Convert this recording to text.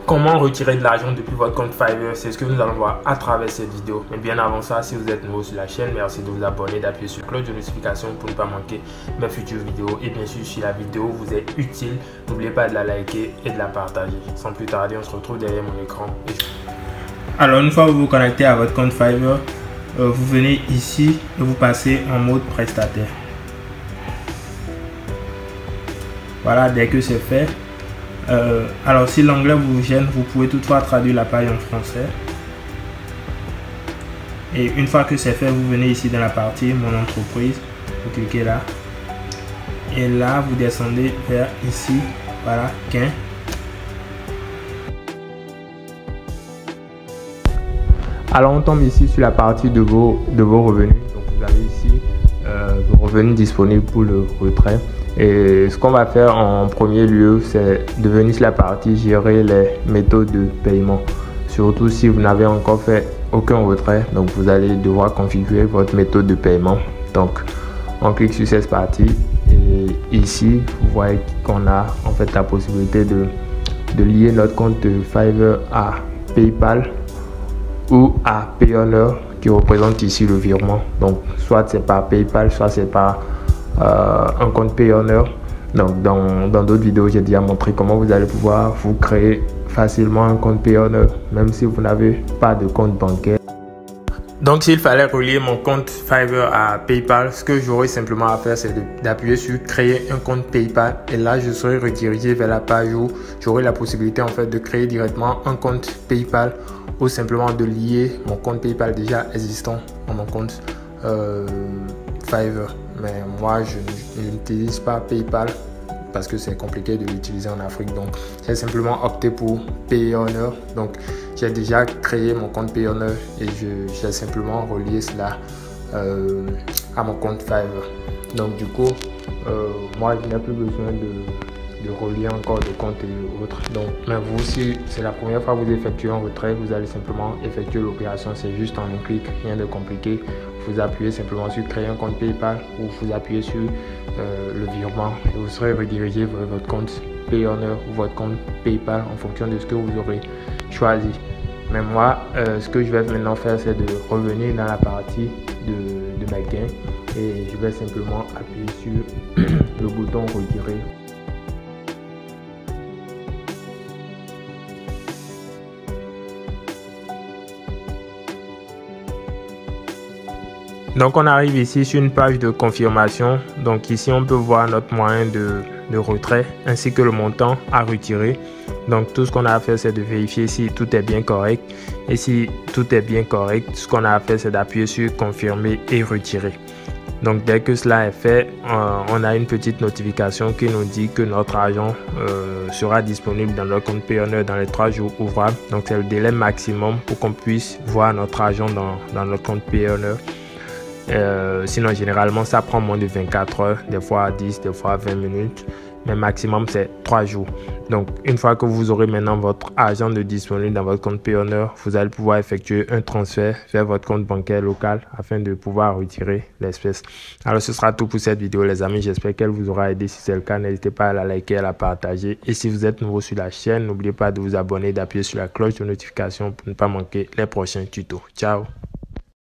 Comment retirer de l'argent depuis votre compte Fiverr, c'est ce que nous allons voir à travers cette vidéo. Mais bien avant ça, si vous êtes nouveau sur la chaîne, merci de vous abonner, d'appuyer sur la cloche de notification pour ne pas manquer mes futures vidéos. Et bien sûr, si la vidéo vous est utile, n'oubliez pas de la liker et de la partager. Sans plus tarder, on se retrouve derrière mon écran. Alors, une fois que vous vous connectez à votre compte Fiverr, vous venez ici et vous passez en mode prestataire. Voilà, dès que c'est fait. Alors si l'anglais vous gêne, vous pouvez toutefois traduire la page en français. Et une fois que c'est fait, vous venez ici dans la partie mon entreprise, vous cliquez là. Et là, vous descendez vers ici, voilà, gain. Alors on tombe ici sur la partie de vos revenus. Donc vous avez ici vos revenus disponibles pour le retrait. Et ce qu'on va faire en premier lieu, c'est de venir sur la partie gérer les méthodes de paiement. Surtout si vous n'avez encore fait aucun retrait, donc vous allez devoir configurer votre méthode de paiement. Donc on clique sur cette partie et ici vous voyez qu'on a en fait la possibilité de lier notre compte Fiverr à PayPal ou à Payoneer qui représente ici le virement. Donc soit c'est par PayPal, soit c'est par un compte Payoneer. Donc dans d'autres vidéos, j'ai déjà montré comment vous allez pouvoir vous créer facilement un compte Payoneer même si vous n'avez pas de compte bancaire. Donc s'il fallait relier mon compte Fiverr à PayPal, ce que j'aurais simplement à faire, c'est d'appuyer sur créer un compte PayPal et là je serai redirigé vers la page où j'aurai la possibilité en fait de créer directement un compte PayPal ou simplement de lier mon compte PayPal déjà existant à mon compte Fiverr. Mais moi je n'utilise pas PayPal parce que c'est compliqué de l'utiliser en Afrique, donc j'ai simplement opté pour Payoneer. Donc j'ai déjà créé mon compte Payoneer et j'ai simplement relié cela à mon compte Fiverr. Donc du coup moi je n'ai plus besoin de relier encore des comptes et autres. Donc mais vous, si c'est la première fois que vous effectuez un retrait, vous allez simplement effectuer l'opération. C'est juste en un clic, rien de compliqué. Vous appuyez simplement sur créer un compte PayPal ou vous appuyez sur le virement et vous serez redirigé vers votre compte Payoneer ou votre compte PayPal en fonction de ce que vous aurez choisi. Mais moi, ce que je vais maintenant faire, c'est de revenir dans la partie de mes gains et je vais simplement appuyer sur le bouton retirer. Donc on arrive ici sur une page de confirmation. Donc ici on peut voir notre moyen de retrait ainsi que le montant à retirer. Donc tout ce qu'on a à faire, c'est de vérifier si tout est bien correct. Et si tout est bien correct, ce qu'on a à faire, c'est d'appuyer sur confirmer et retirer. Donc dès que cela est fait, on a une petite notification qui nous dit que notre argent sera disponible dans notre compte Payoneer dans les 3 jours ouvrables. Donc c'est le délai maximum pour qu'on puisse voir notre argent dans notre compte Payoneer. Sinon généralement ça prend moins de 24 heures, des fois 10, des fois 20 minutes, mais maximum c'est 3 jours. Donc une fois que vous aurez maintenant votre argent de disponible dans votre compte Payoneer, vous allez pouvoir effectuer un transfert vers votre compte bancaire local afin de pouvoir retirer l'espèce. Alors ce sera tout pour cette vidéo les amis, j'espère qu'elle vous aura aidé. Si c'est le cas, n'hésitez pas à la liker, à la partager, et si vous êtes nouveau sur la chaîne, n'oubliez pas de vous abonner, d'appuyer sur la cloche de notification pour ne pas manquer les prochains tutos. Ciao.